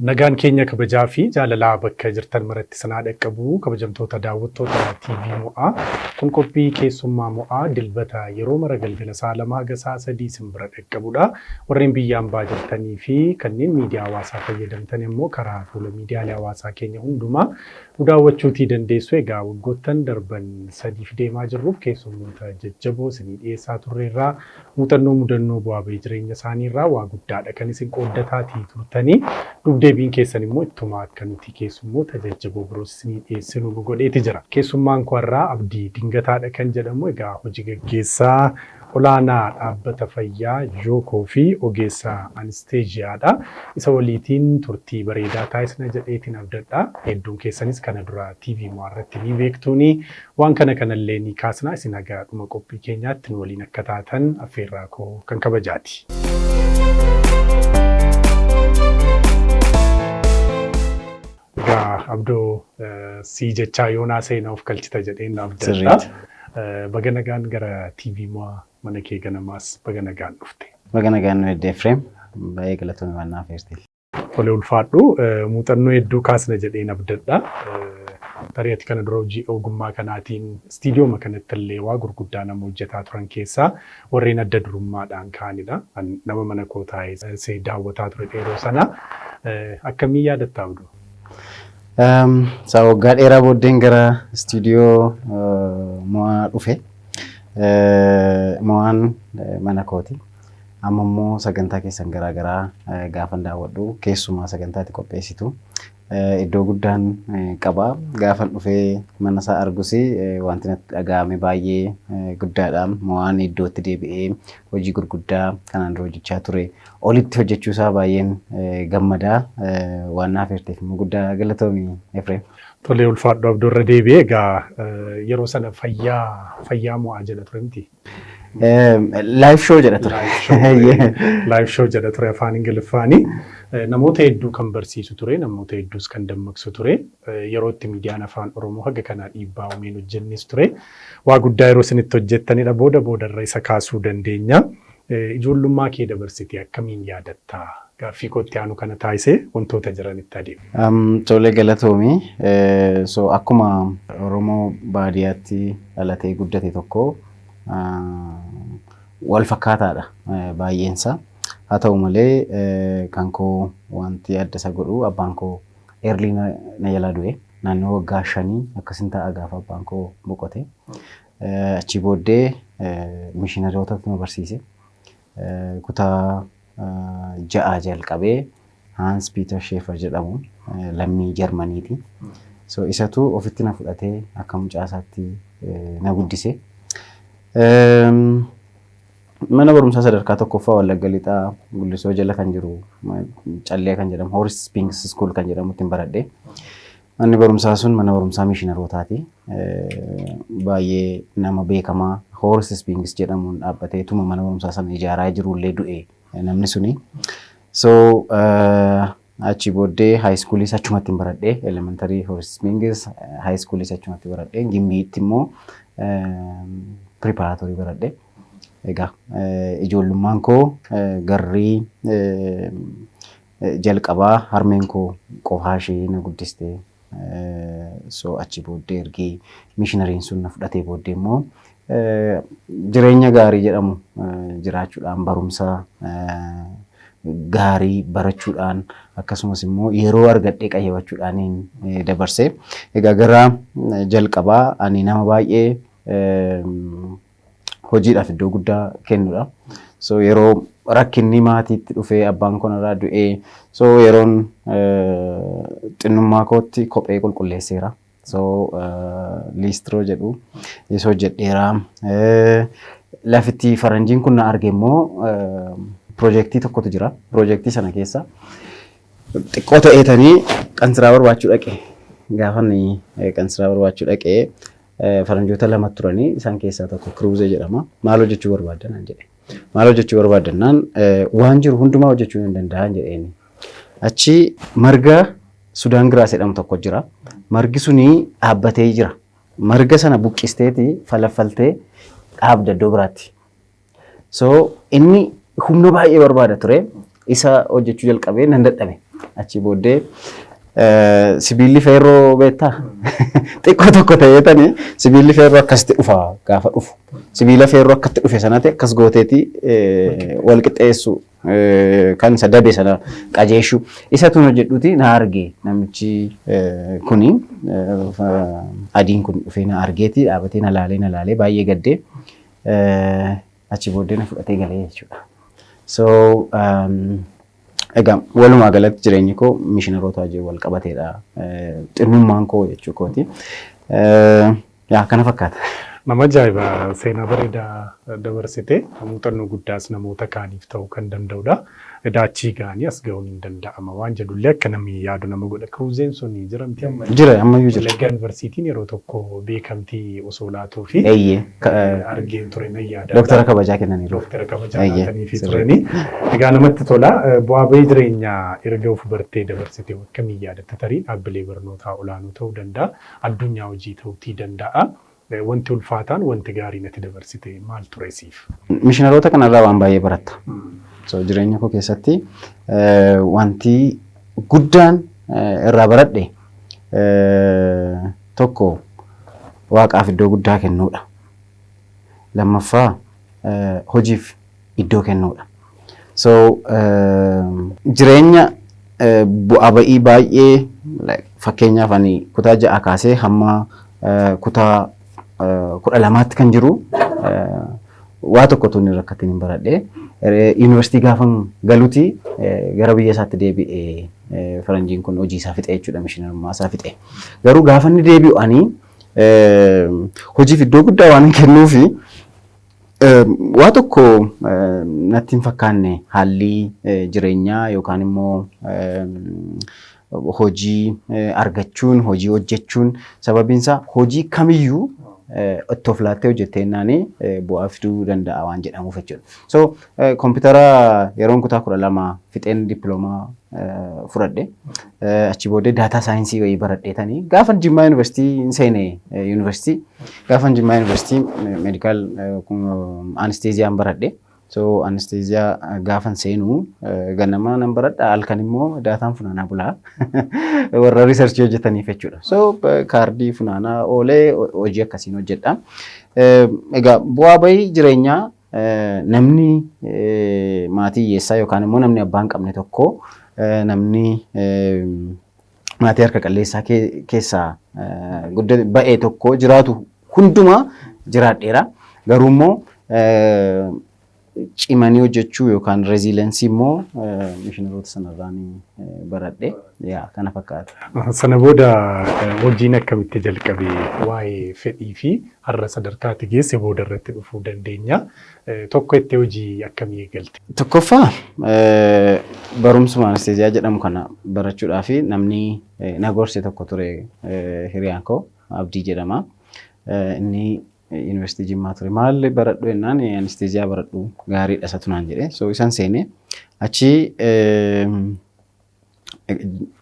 Nagaan keenya kabajaa fi jaalalaa bakka jirtan maratti sanaa dhaqqabu kabajamtoota daawwattoota TV Mo'aa kun qophii keessummaa Mo'aa dilbata yeroo mara galgala sa'a 2-3 simbira dhaqqabudha. Warreen biyya ambaa jirtanii fi kanneen miidiyaa hawaasaa fayyadamtan immoo karaa fuula miidiyaalee hawaasaa keenya hundumaa nu daawwachuutii dandeessu. Egaa waggoottan darban 3 deemaa jirruuf keessummoota jajjaboo isinii dhiyeessaa turreerraa muuxannoo mudannoo bu'aa bahii jireenya isaaniirraa waa guddaadha kan isin qooddataatii turtanii deebiin keessan immoo ittuma akka nuti keessummoota jajjaboo biroos isinii dhiyeessinu nu godheeti jira. Keessummaan koo har'aa Abdii Dingataadha kan jedhamu. Egaa hojii gaggeessaa olaanaa dhaabbata fayyaa Jookoo fi ogeessaa Anesteeziyaadha. Isa waliitiin turtii bareedaa taasisna jedheetiin abdadha. Hedduun keessanis kana dura TV Mo'aa irratti ni beektuuni. Waan kanallee ni kaasna. Isin haga dhuma qophii keenyaatti nu waliin akka taatan affeerraa koo kan kabajaati. Abdoo si jechaa yoonaa seenaa of galchita jedheen abdadha. Baga nagaan gara TV Mo'aa mana kee ganamaas baga nagaan dhufte. Baga nagaan Efreem baay'ee galatoomii waan naaf eerteef. Tole ulfaadhu muuxannoo hedduu kaasna jedheen abdadha. Tarii ati kana dura hojii ogummaa kanaatiin istiidiyooma kanatti illee waa gurguddaa nama hojjetaa turan keessaa warreen adda durummaadhaan ka'anidha. Nama mana koo taa'ee daawwataa ture yeroo sana akkamii yaadatta Abduu? Waggaa dheeraa booddeen gara istiidiyoo Mo'aa dhufe. Mo'aan mana kooti. Amma immoo sagantaa keessan garaagaraa gaafan daawwadhu keessumaa sagantaatti qopheessitu. Iddoo guddaan qaba. Gaafan dhufee mana isaa argus wanti natti dhaga'ame baay'ee guddaadha. Mo'aan iddootti deebi'ee hojii gurguddaa kanaan dura hojjechaa ture. Olitti hojjechuu isaa baay'een gammadaa. Waan naaf eerteef immoo guddaa galatoomii Efreem. Tole ulfaadhu Abduu irra deebi'ee egaa yeroo sana fayyaa Mo'aa jedha ture miti? Live show jedha ture. Live show jedha ture afaan Ingiliffaanii. Namoota hedduu kan barsiisu ture, namoota hedduus kan dammaqsu ture. Yeroo itti miidiyaan afaan Oromoo haga kanaa dhiibbaa uumeen hojjennis ture. Waa guddaa yeroo isinitti hojjettanidha. Boodarra isa kaasuu dandeenya. Ijoollummaa kee dabarsitee akkamiin yaadatta? Gaaffii kootti aanu kana taasisee wantoota jiranitti adeemu. Tole galatoomii. Akkuma Oromoo baadiyyaatti dhalatee guddate tokko wal fakkaataadha baay'eensa. Haa ta'u malee kan koo wanti adda isa godhu abbaan koo eerlii na jalaa du'e. Naannoo waggaa 5 akkasin ta'a gaafa abbaan koo boqote. Achi booddee mishiinarootatu na barsiise. Kutaa 6 jalqabee Hans Peter Schaefer jedhamu lammii Jarmaniiti. Isatu ofitti na fudhatee akka mucaasaatti na guddise. Mana barumsaa sadarkaa tokkoffaa Wallagga Lixaa Gullisoo jala kan jiru Callee kan jedhamu Horace Sphinx School kan jedhamutti baradhe. Manni barumsaa sun mana barumsaa mishiinarootaati. Baay'ee nama beekamaa Horace Sphinx jedhamuun dhaabbatee tuma mana barumsaa sana ijaaraa jirullee du'e namni suni. Achi booddee high school achumatti baradhe. Elementary Horace Sphinx high school achumatti baradhe. Gimbiitti immoo preparatory baradhe. Egaa ijoollummaan koo garrii jalqabaa harmeen koo qofaa ishee na guddiste. Achi booddee ergi mishinariin sun na fudhatee booddee immoo jireenya gaarii jedhamu jiraachuudhaan barumsa gaarii barachuudhaan akkasumas immoo yeroo argadhee qayyabachuudhaan dabarse. Egaa gara jalqabaa ani nama baay'ee hojiidhaaf iddoo guddaa kennudha. Yeroo rakkinni maatiitti dhufee abbaan koo narraa du'ee yeroon xinnummaa kootti kophee qulqulleesseera. Liistroo jedhu isa hojjedheera. Lafitti faranjiin kun na arge immoo piroojeektii tokkotu jira. Piroojeektii sana keessa xiqqoo ta'eetanii qansiraa barbaachuu dhaqe. Gaafan qansiraa barbaachuu dhaqee faranjoota 2 turanii isaan keessaa tokko Cruze jedhama. Maal hojjechuu barbaaddan jedhe. Maal hojjechuu barbaaddannaan waan jiru hundumaa hojjechuu hin danda'an jedheeni. Achi marga Sudaan Giraas jedhamu tokko jira. Margi suni dhaabbatee jira. Marga sana buqqisteeti falaffaltee dhaabda iddoo biraatti. Inni humna baay'ee barbaada ture. Isa hojjechuu jalqabee nan dadhabe. Achi booddee sibiilli feerroo beektaa? Xiqqoo tokko ta'eetanii sibiilli feerroo akkasitti dhufa gaafa dhufu. Sibiila feerroo akkatti dhufe sanatti akkas gooteeti wal qixxeessu kan sadabe sana qajeeshu. Isa tun hojjedhuuti na arge namichi kuni adiin kun dhufee na argeeti dhaabatee na laalee baay'ee gaddee achi booddee na fudhatee galee jechuudha. So egaa walumaa galatti jireenyi koo mishiinaroota wajjin wal qabateedha. Xinnummaan koo jechuu kooti. Yaa kana fakkaata. Nama ajaa'iba seenaa bareedaa dabarsite muuxannoo guddaas namoota kaaniif ta'uu kan danda'udha. Daachii gaanii as ga'uun hin danda'ama waan jedhullee akka namni yaadu nama godha. Kiruuzeen sun jiramti amma. Jira ammayyuu jira. Wallaggaa Yuunivarsiitiin yeroo tokko beekamtii osoo laatuu fi argeen ture nan yaada. Doktara kabajaa kennaniiru. Doktara kabajaa laatanii turani. Egaa namatti tola. Bu'aa bahii jireenyaa erga of bartee dabarsite akkamiin yaadatta tarii dhaabbilee barnootaa olaanoo ta'uu danda'a. Addunyaa hojii ta'uutii danda'a. Wanti ulfaataan wanti gaarii natti dabarsite maal ture siif? Mishiinaroota kanarraa waan baay'ee baratta. So jireenya koo keessatti wanti guddaan irraa baradhe tokko waaqaaf iddoo guddaa kennuudha. Lammaffaa hojiif iddoo kennuudha. So jireenya bu'aa ba'ii baay'ee fakkeenyaaf ani kutaa 6 kaasee hamma kutaa 12tti kan jiru waa tokko tun rakkatiin hin baradhe. Yuunivarsiitii gaafan galuuti gara biyya isaatti deebi'ee faranjiin kun hojii isaa fixe jechuudha mishiinarummaa isaa fixe. Garuu gaafa inni deebi'u ani hojiif iddoo guddaa waan kennuufi waa tokko natti hin fakkaanne haalli jireenyaa yookaan immoo hojii argachuun hojii hojjechuun sababiinsa hojii kamiyyuu itti of laattee hojjetteennaan bu'aa fiduu danda'a waan jedhamuuf jechuudha. So kompiitara yeroon kutaa 12 fixeen dippiloomaa fudhadhe achi booddee daataa saayinsii wayii baradheetanii gaafan Jimmaa Yuunivarsiitii seene yuunivarsiitii gaafan Jimmaa Yuunivarsiitii meedikaal anesteeziyaan baradhe. So anesteeziyaa gaafan seenu ganama nan baradha halkan immoo daataan funaanaa bulaa warra riisarchii hojjetaniif jechuudha. So kaardii funaanaa oolee hojii akkasiin hojjedha. Egaa bu'aa bahii jireenyaa namni maatii hiyyeessaa yookaan immoo namni abbaa hin qabne tokko namni maatii harka qalleessaa keessaa ba'ee tokko jiraatu hundumaa jiraadheera. Garuu immoo cimanii hojjechuu yookaan reezilensii immoo mishiinaroota sanarraan baradhe kana fakkaata. Sana booda hojiin akkamitti jalqabe waa'ee fedhii fi har'a sadarkaatti geesse booda irratti dhufuu dandeenya. Tokko itti hojii akkamii eegalte? Tokkoffaa barumsuma anesteeziyaa jedhamu kana barachuudhaa fi namni na gorse tokko ture hiriyaan koo Abdii jedhama. Inni Yuunivarsiitii Jimmaa ture. Maal baradhu jennaan anesteeziyaa baradhu gaariidha isa tunaan jedhe. So isaan seene achi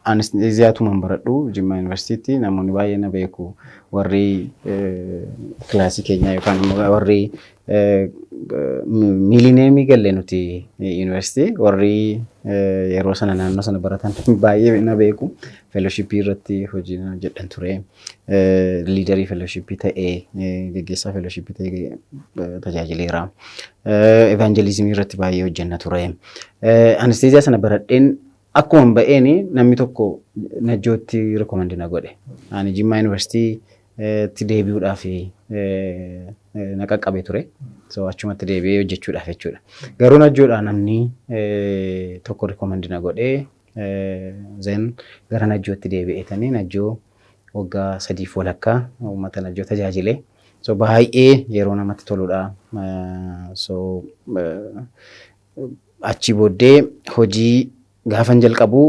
anesteeziyaatumaan baradhu Jimmaa Yuunivarsiitii namoonni baay'ee na beeku warri kilaasii keenyaa yookaan immoo warri miilineemii galle nuti yuunivarsiitii warri yeroo sana naannoo sana baratan baay'ee na beeku. Fellowshippii irratti hojii hojjedhan ture. Liidarii fellowshippii ta'ee geggeessaa fellowshippii ta'ee tajaajileera. Evangelizimii irratti baay'ee hojjenna ture. Anesteeziyaa sana baradheen akkuma ba'een namni tokko najjootti rekomandi na godhe. Ani Jimmaa Yuunivarsiitii deebi'uudhaaf na qaqqabe ture. So achumatti deebi'ee hojjechuudhaaf jechuudha. Garuu najjoodhaa namni tokko rekomandi na godhee zen gara najjootti deebi'eetanii najjoo waggaa 3 walakkaa uummata najjoo tajaajilee. So baay'ee yeroo namatti toludha. So achi booddee hojii gaafan jalqabu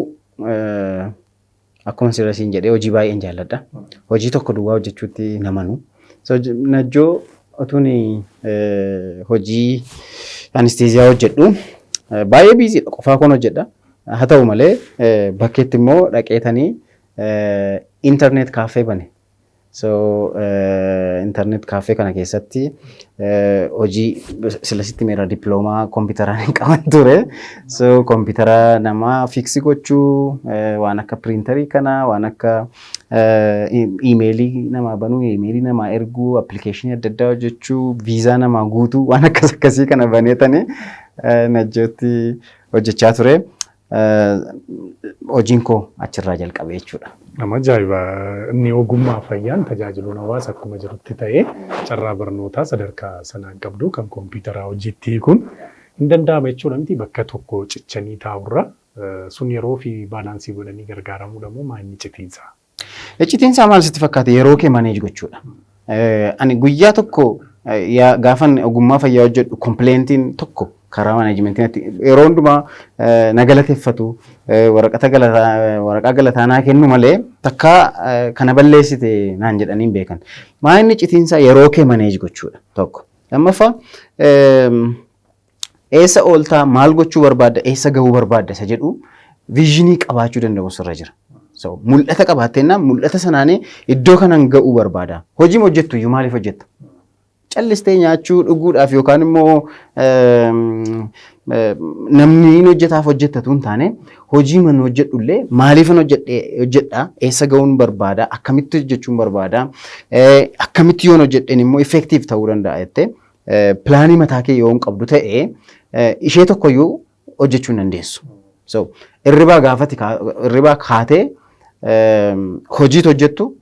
akkuma sirrasiin jedhee hojii baay'een jaalladha. Hojii tokko duwwaa hojjechuutti namanu. So najjoo otuun hojii anesteeziyaa hojjedhu baay'ee biiziidha qofaa koon hojjedha. Haa ta'u malee bakkeetti immoo dhaqeetanii internet kaafee bane. So internet cafe kana keessatti hojii silasitti meera diploomaa kompiitaraan hin qaban ture. So kompiitara nama fiksi gochuu waan akka printerii kana waan akka iimeelii nama banuu iimeelii nama erguu appilikeeshinii adda addaa hojjechuu viizaa nama guutuu waan akkasii kana baneetanii Najjootti hojjechaa ture. Hojiin koo achirraa jalqabe jechuudha. Nama ajaa'iba! Inni ogummaa fayyaan tajaajiluun hawaasa akkuma jirutti ta'ee carraa barnootaa sadarkaa sanaan qabdu kan kompiitaraa hojiitti hiikuun hin danda'ama jechuudha miti bakka tokko cichanii taa'urra sun yeroo fi baalaansii godhanii gargaaramuudha moo maa inni citiinsa? Citiinsaa maal sitti fakkaate yeroo kee maneej gochuudha. Ani guyyaa tokko gaafan ogummaa fayyaa hojjedhu kompleentiin tokko karaa maneejimentiitti yeroo hundumaa na galateeffatu waraqaa galataa naa kennu malee takka kana balleessite naan jedhanii beekan. Maa inni citiinsaa yeroo kee maneej gochuudha tokko. Lammaffaa eessa ooltaa maal gochuu barbaadda eessa gahuu barbaadda isa jedhu viizhinii qabaachuu danda'u sirra jira. So mul'ata qabaatteenna mul'ata sanaanii iddoo kanan ga'uu barbaada. Hojii hojjettu iyyuu maaliif hojjetta? Callistee nyaachuu dhuguudhaaf yookaan immoo namni hojjetaaf hojjettatu hin taane hojii man hojjedhullee maaliifan hojjedhaa eessa ga'uun barbaada akkamitti hojjechuun barbaada akkamitti yoon hojjedheen immoo effektiif ta'uu danda'a jettee pilaanii mataa kee yoo hin qabdu ta'e ishee tokkoyyuu hojjechuu hin dandeessu. So irribaa kaatee hojiitu hojjettu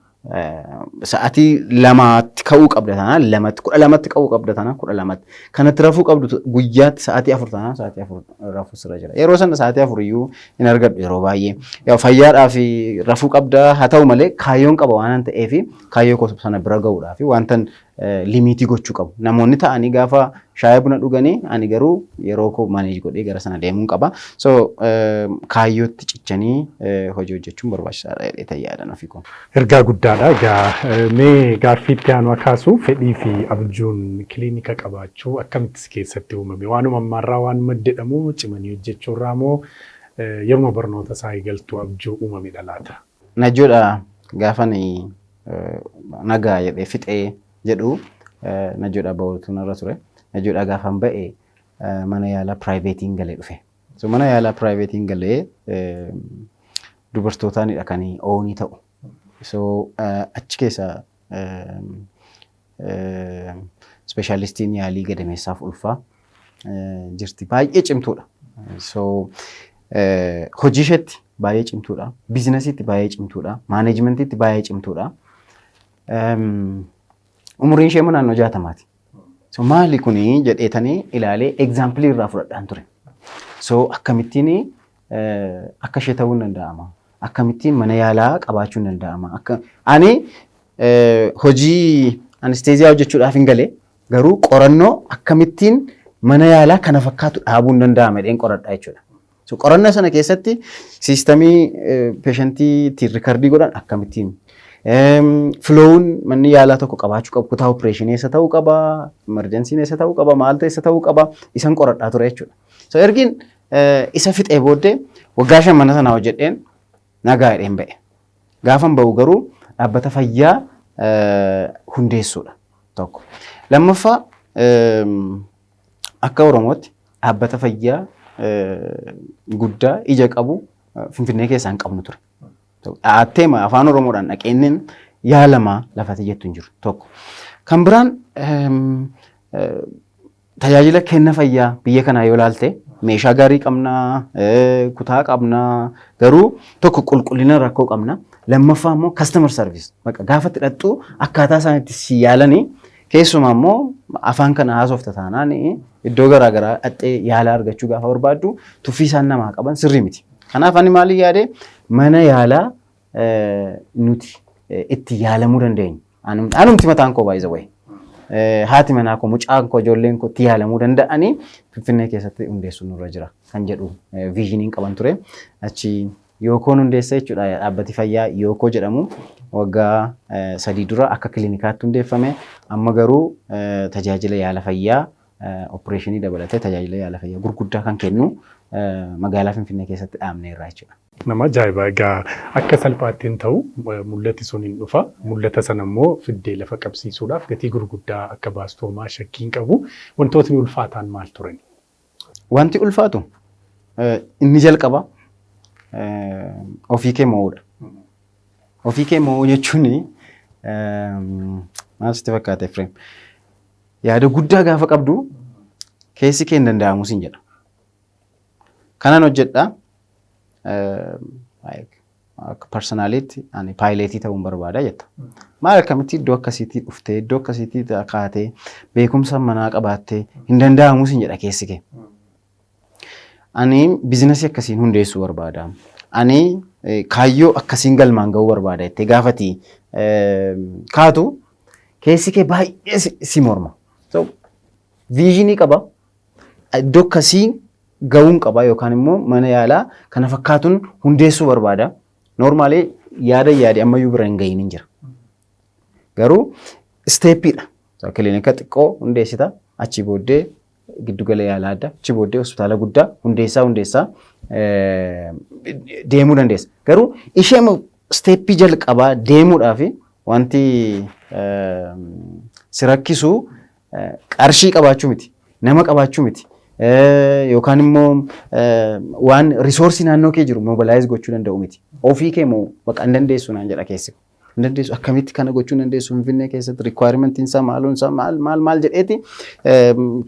sa'aatii lamatti ka'uu qabda taanaan kudha lamatti ka'uu qabda taanaan kudha lamatti kanatti rafuu qabdu guyyaatti sa'aatii afur taanaan sa'aatii afur rafuu sirra jira. Yeroo sana sa'aatii afur iyyuu hin argadhu yeroo baay'ee fayyaadhaaf rafuu qabda haa ta'u malee kaayyoon qaba waan ta'eef kaayyoo koo sana bira ga'uudhaaf wantan limiitii gochuu qabu. Namoonni ta'anii gaafa shaayii buna dhuganii ani garuu yeroo koo maneej godhee gara sana deemuun qaba. So kaayyootti cichanii hojii hojjechuun barbaachisaadha jedhee yaadan ofii koo. Ergaa guddaadha. Egaa mee gaaffiitti aanu kaasu fedhii fi abjuun kiliinika qabaachuu akkamitti keessatti uumame? Waanuma ammaarraa waan maddeedhamu cimanii hojjechuurraa moo yeroo barnoota isaa eegaltuu abjuu uumamedha laata? Najjoodha gaafan nagaa jedhee fixee jedhu Najjoodha bahuutu narra ture. Najjoodha gaafan ba'e mana yaalaa piraayiveetiin galee dhufe. So mana yaalaa piraayiveetiin galee dubartootaanidha kan oonii ta'u. So achi keessa speeshaalistiin yaalii gadameessaaf ulfaa jirti. Baay'ee cimtuudha. So hojii isheetti baay'ee cimtuudha. Biizinasiitti baay'ee cimtuudha. Maaneejimentiitti baay'ee cimtuudha. Umuriin ishee naannoo 60ti. So maali kuni jedheetanii ilaalee egzaampilii irraa fudhadhaan ture. So akkamittiin akka ishee ta'uu danda'ama. Akkamittiin mana yaalaa qabaachuu danda'ama. Ani hojii anesteeziyaa hojjechuudhaaf hin galee garuu qorannoo akkamittiin mana yaalaa kana fakkaatu dhaabuu danda'ama jedheen qoradhaa jechuudha. So qorannoo sana keessatti siistamii peeshantii ittiin riikardii godhan akkamittiin Flown manni yaalaa tokko qabaachuu qabu kutaa opereeshinii eessa ta'uu qaba, emergensiin eessa ta'uu qaba, maaltu eessa ta'uu qaba isan qoradhaa ture jechuudha. So ergiin isa fixee booddee waggaa 5 mana sana hojjedheen nagaa jedheen ba'e. Gaafan ba'u garuu dhaabbata fayyaa hundeessuudha tokko. Lammaffaa akka Oromootti dhaabbata fayyaa guddaa ija qabu Finfinnee keessaa hin qabnu ture. Atteema afaan Oromoodhaan dhaqeenneen yaalamaa lafatti jettu hin jiru tokko. Kan biraan tajaajila kenna fayyaa biyya kanaa yoo ilaalte meeshaa gaarii qabnaa, kutaa qabnaa, garuu tokko qulqullina rakkoo qabna. Lammaffaa immoo customer service. Gaafatti hidhattu akkaataa isaan itti si yaalanii keessumaa immoo afaan kana haasofta taanaan iddoo garaagaraa dhattee yaala argachuu gaafa barbaaddu tuffii isaan namaa qaban sirrii miti. Kanaaf ani maaliif yaade mana yaalaa nuti itti yaalamuu dandeenya. Anumti mataan koo baay'ee wayi. Haati manaa koo mucaan koo ijoolleen koo itti yaalamuu danda'anii Finfinnee keessatti hundeessuun nurra jira kan jedhu viizhiniin qaban ture. Achi Yookoon hundeessa jechuudha dhaabbati fayyaa Yookoo jedhamu waggaa 3 dura akka kiliinikaatti hundeeffame amma garuu tajaajila yaala fayyaa opereeshinii dabalatee tajaajila yaala fayyaa gurguddaa kan kennu magaalaa Finfinnee keessatti dhaabnee irraa jechuudha. Nama ajaa'iba. Egaa akka salphaatti hin ta'u mul'ati sun hin dhufa. Mul'ata sana immoo fiddee lafa qabsiisuudhaaf gatii gurguddaa akka baastu homaa shakkiin qabu. Wantootni ulfaataan maal turani? Wanti ulfaatu inni jalqaba ofii kee mo'uudha. Ofii kee mo'uu jechuun maal sitti fakkaate Efreem? Yaada guddaa gaafa qabdu keessi kee hin danda'amu siin jedha. Kanan hojjedhaa. Akka personaaliitti ani paayileetii ta'uun barbaada jetta. Maal akkamitti iddoo akkasiitii dhuftee iddoo akkasiitii kaatee beekumsa manaa qabaattee hin danda'amu siin jedha keessi kee. Ani biizinasii akkasiin hundeessuu barbaada. Ani kaayyoo akkasiin galmaan ga'uu barbaada jettee gaafati kaatu keessi kee baay'ee si morma. Viizhinii qaba. Iddoo akkasiin ga'uun qaba yookaan immoo mana yaalaa kana fakkaatuun hundeessuu barbaada. Normaalee yaada ammayyuu bira hin ga'iin hin jira. Garuu isteeppiidha. Kiliinika xiqqoo hundeessita. Achi booddee giddugala yaalaa adda. Achi booddee hospitaala guddaa hundeessaa deemuu dandeessa. Garuu ishee isteeppii jalqabaa deemuudhaaf wanti si rakkisu qarshii qabaachuu miti. Nama qabaachuu miti. Yookaan immoo waan risoorsii naannoo kee jiru mobilaayiz gochuu danda'u miti. Ofii kee moo baqa hin dandeessu naan jedha keessi. Hin dandeessu akkamitti kana gochuu dandeessu Finfinnee keessatti rikwaayimentiin isaa maal jedheeti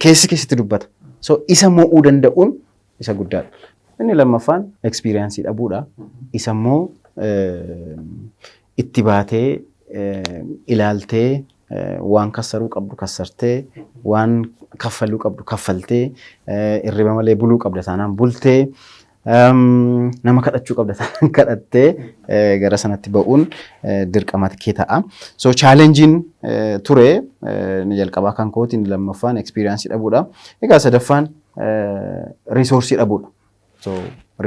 keessi keessatti dubbata. So isa mo'uu danda'uun isa guddaadha. Inni lammaffaan ekspiriyaansii dhabuudha. Isa immoo itti baatee ilaaltee waan kassaruu qabdu kassartee waan kaffaluu qabdu kaffaltee irriba malee buluu qabda taanaan bultee nama kadhachuu qabda taanaan kadhattee gara sanatti ba'uun dirqama kee ta'a. So chaalenjiin ture ni jalqabaa kan kooti inni lammaffaan ekspiriyaansii dhabuudha. Egaa sadaffaan risoorsii dhabuudha. So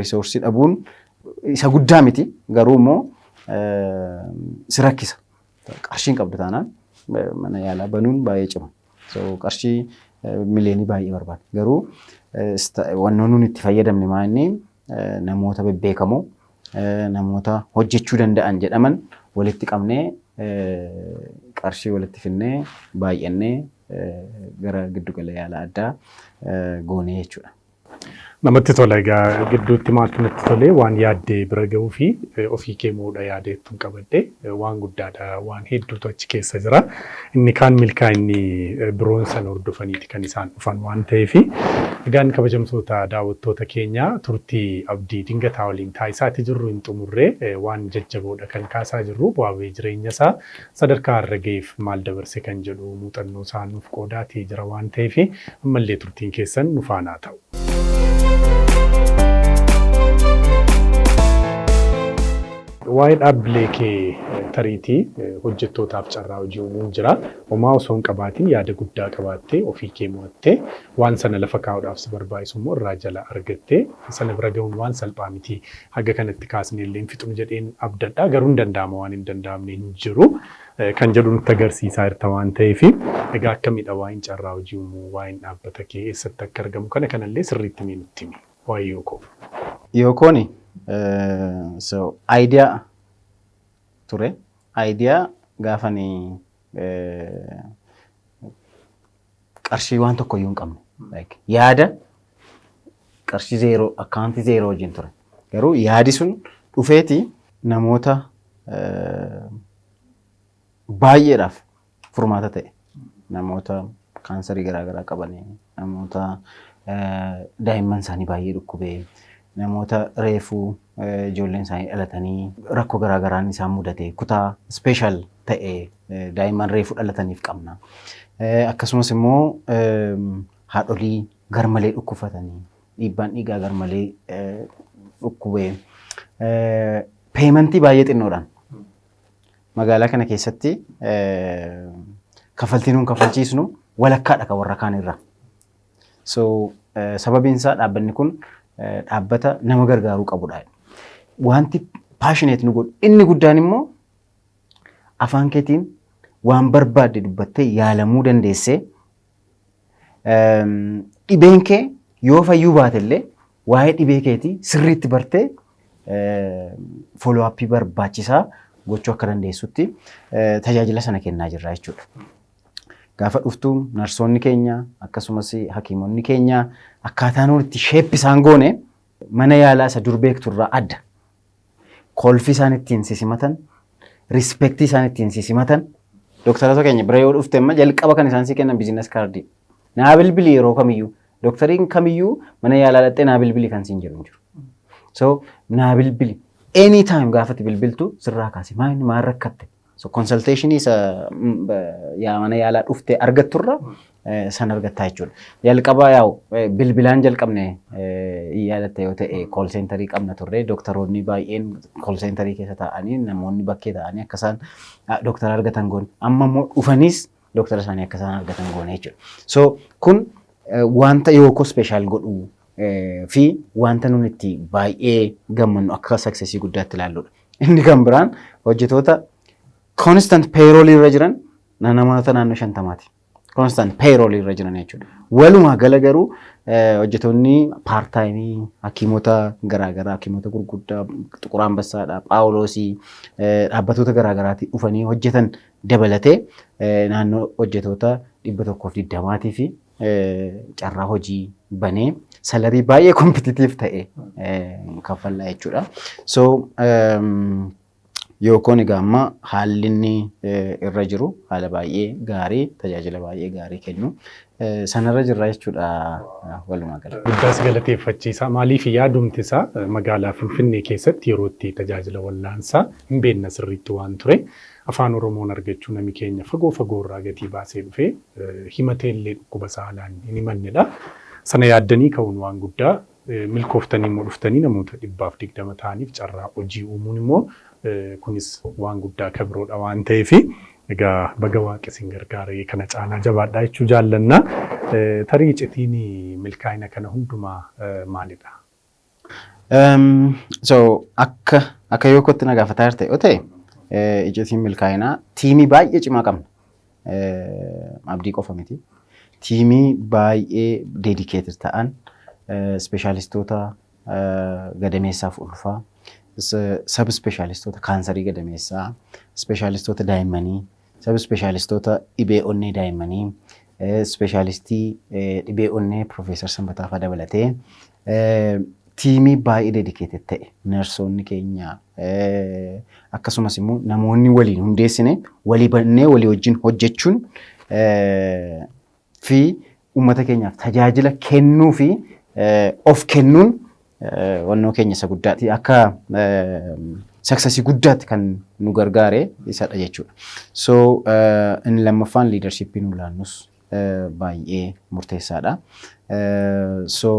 risoorsii dhabuun isa guddaa miti garuu immoo si rakkisa. Qarshiin qabda taanaan mana yaalaa banuun baay'ee cima. So qarshii miliyoonii baay'ee barbaada. Garuu wannoon nuti itti fayyadamne maanni namoota bebbeekamoo namoota hojjechuu danda'an jedhaman walitti qabnee qarshii walitti finnee baay'annee gara giddugala yaalaa addaa goonee jechuudha. Namatti tola. Egaa gidduutti maaltu natti tolee waan yaaddee bira ga'uu fi ofii kee mo'uudha yaadeettuun qabadde waan guddaadha. Waan hedduutu achi keessa jira. Inni kaan milkaa'inni biroon sana hordofaniiti kan isaan dhufan waan ta'eef. Egaan kabajamtoota daawwattoota keenya turtii abdii dingataa waliin taasisaa jirru hin xumurree waan jajjaboodha kan kaasaa jirru bu'aa ba'ii jireenya isaa sadarkaa irra ga'eef maal dabarse kan jedhu muuxannoo isaa nuuf qoodaatii jira waan ta'eef ammallee turtiin keessan nu faana ta'u. Waa'ee dhaabbilee kee tariitii hojjettootaaf carraa hojii uumuun jira. Homaa osoo hin qabaatiin yaada guddaa qabaattee ofii kee mo'attee waan sana lafa kaa'uudhaaf si barbaachisu immoo irraa jala argattee sana bira ga'uun waan salphaa miti. Haga kanatti kaasnee illee hin fixuun jedheen abdadhaa garuu hin danda'ama waan hin danda'amne hin jiru. Kan jedhu nutti agarsiisaa jirta waan ta'eef egaa akkamidha waa'een carraa hojii uumuu waa'een dhaabbata kee eessatti akka argamu kana kanallee sirriitti mee nutti himi waa'ee Yookoo. Yookooni so idea ture. Idea gaafani qarshii waan tokko iyyuu hin qabne. Like yaada qarshii zeeroo akkaantii zeeroo wajjin ture. Garuu yaadi sun dhufeeti namoota baay'eedhaaf furmaata ta'e. Namoota kaansarii garaagaraa qabanii, namoota daa'imman isaanii baay'ee dhukkubee, namoota reefuu ijoolleen isaanii dhalatanii rakkoo garaagaraan isaan mudate kutaa speeshal ta'e daa'imman reefuu dhalataniif qabna. Akkasumas immoo haadholii garmalee dhukkufatanii dhiibbaan dhiigaa garmalee dhukkubee peementii baay'ee xinnoodhaan magaalaa kana keessatti kaffaltii nuun kaffalchiisnu walakkaadha kan warra kaan irraa. So sababiin isaa dhaabbanni kun dhaabbata nama gargaaruu qabudha. Wanti passionate nu godhu inni guddaan immoo afaan keetiin waan barbaadde dubbattee yaalamuu dandeessee dhibeen kee yoo fayyuu baatellee waa'ee dhibee keetii sirriitti bartee follow up barbaachisaa gochuu akka dandeessutti tajaajila sana kennaa jirra jechuudha. Gaafa dhuftu narsoonni keenya akkasumas hakiimonni keenya akkaataa nuti itti sheeppi isaan goone mana yaalaa isa dur beekturraa adda. Kolfi isaan ittiin sisimatan, rispektii isaan ittiin sisimatan. Dooktaroota keenya bira yoo dhufte amma jalqaba kan isaan si kennan biizines kaardii. Naa bilbilii yeroo kamiyyuu doktariin kamiyyuu mana yaalaa dhattee naa bilbilii kan siin jedhu jiru. So naa bilbilii anytime gaafatti bilbiltu sirraa kaase maal rakkatte. So consultation isa mana yaalaa dhuftee argatturra san argattaa jechuudha. Jalqaba yaa'u bilbilaan jalqabne yaadatte yoo ta'e call centerii qabna turre doktoroonni baay'een call centerii keessa taa'anii namoonni bakkee taa'anii akka isaan doktara argatan goone amma immoo dhufanis doktara isaanii akka isaan argatan goone jechuudha. So kun wanta yookoo special godhu fi wanta nuti itti baay'ee gammannu akka successii guddaatti ilaalludha. Inni kan biraan hojjetoota constant payroll irra jiran namoota naannoo 50ti. Constant payroll irra jiran jechuudha. Walumaa gala garuu hojjetoonni part time hakiimota garaagaraa hakiimota gurguddaa Xuqur Ambassaadha Phaawulosii dhaabbatoota garaagaraatti dhufanii hojjetan dabalatee naannoo hojjetoota 120 fi carraa hojii banee salarii baay'ee kompetitiif ta'e kaffallaa jechuudha. So yookoon egaa amma haalli inni irra jiru haala baay'ee gaarii tajaajila baay'ee gaarii kennu sanarra jirra jechuudha walumaa gala. Guddaas galateeffachiisa. Maaliif yaadumti isaa magaalaa Finfinnee keessatti yeroo itti tajaajila wallaansaa hin beekna sirriitti waan ture. Afaan Oromoon argachuu namni keenya fagoo irraa gatii baasee dhufee himatee illee dhukkuba saalaan hin himannedha. Sana yaaddanii ka'uun waan guddaa milkooftanii immoo dhuftanii namoota 120 ta'aniif carraa hojii uumuun immoo kunis waan guddaa kabiroodha waan ta'eef egaa baga waaqessin gargaaree kana caalaa jabaadhaa jechuu jaallanna. Tarii icitiin milkaa'ina kana hundumaa maalidha? So akka yookotti na gaafataa jirte yoo ta'e icitiin milkaa'inaa tiimii baay'ee cimaa qabna. Abdii qofa miti. Tiimii baay'ee dedicated ta'an speeshaalistoota gadameessaaf ulfaa, sab speeshaalistoota kaansarii gadameessaa, speeshaalistoota daa'immanii, sab speeshaalistoota dhibee onnee daa'immanii, speeshaalistii dhibee onnee Profeesar Sanbataa fa'aa dabalatee tiimii baay'ee dedicated ta'e narsoonni keenya akkasumas immoo namoonni waliin hundeessine walii bannee walii wajjin hojjechuun fi uummata keenyaaf tajaajila kennuu fi of kennuun wannoo keenya isa guddaati. Akka successii guddaatti kan nu gargaare isadha jechuudha. So inni lammaffaan leadershipii nu laannus baay'ee murteessaadha. So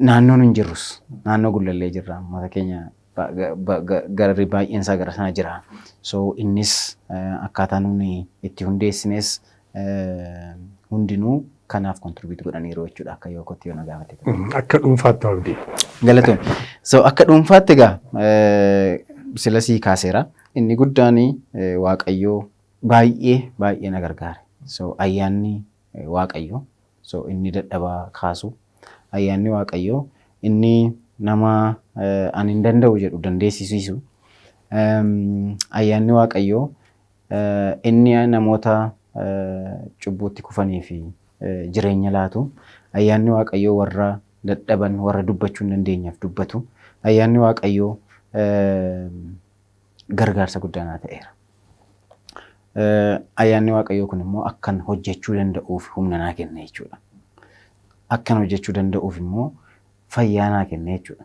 naannoon hin jirrus naannoo gullallee jirra uummata keenya garri baay'een isaa gara sana jira. So innis akkaataa nuuni itti hundeessines hundinuu kanaaf kontribiuut godhaniiru jechuudha akka yookotti yoo na gaafate. Akka dhuunfaatti abdii. Galatoon. So akka dhuunfaatti egaa sila sii kaaseera. Inni guddaan Waaqayyoo baay'ee na gargaare. So ayyaanni Waaqayyoo. So inni dadhabaa kaasu. Ayyaanni Waaqayyoo inni nama ani hin danda'u jedhu dandeessisiisu. Ayyaanni Waaqayyoo inni namoota cubbuutti kufanii fi jireenya laatu. Ayyaanni Waaqayyoo warra dadhaban warra dubbachuu hin dandeenyeef dubbatu. Ayyaanni Waaqayyoo gargaarsa guddaa naa ta'eera. Ayyaanni Waaqayyoo kun immoo akkan hojjechuu danda'uuf humna naa kenna jechuudha. Akkan hojjechuu danda'uuf immoo fayyaa naa kenna jechuudha.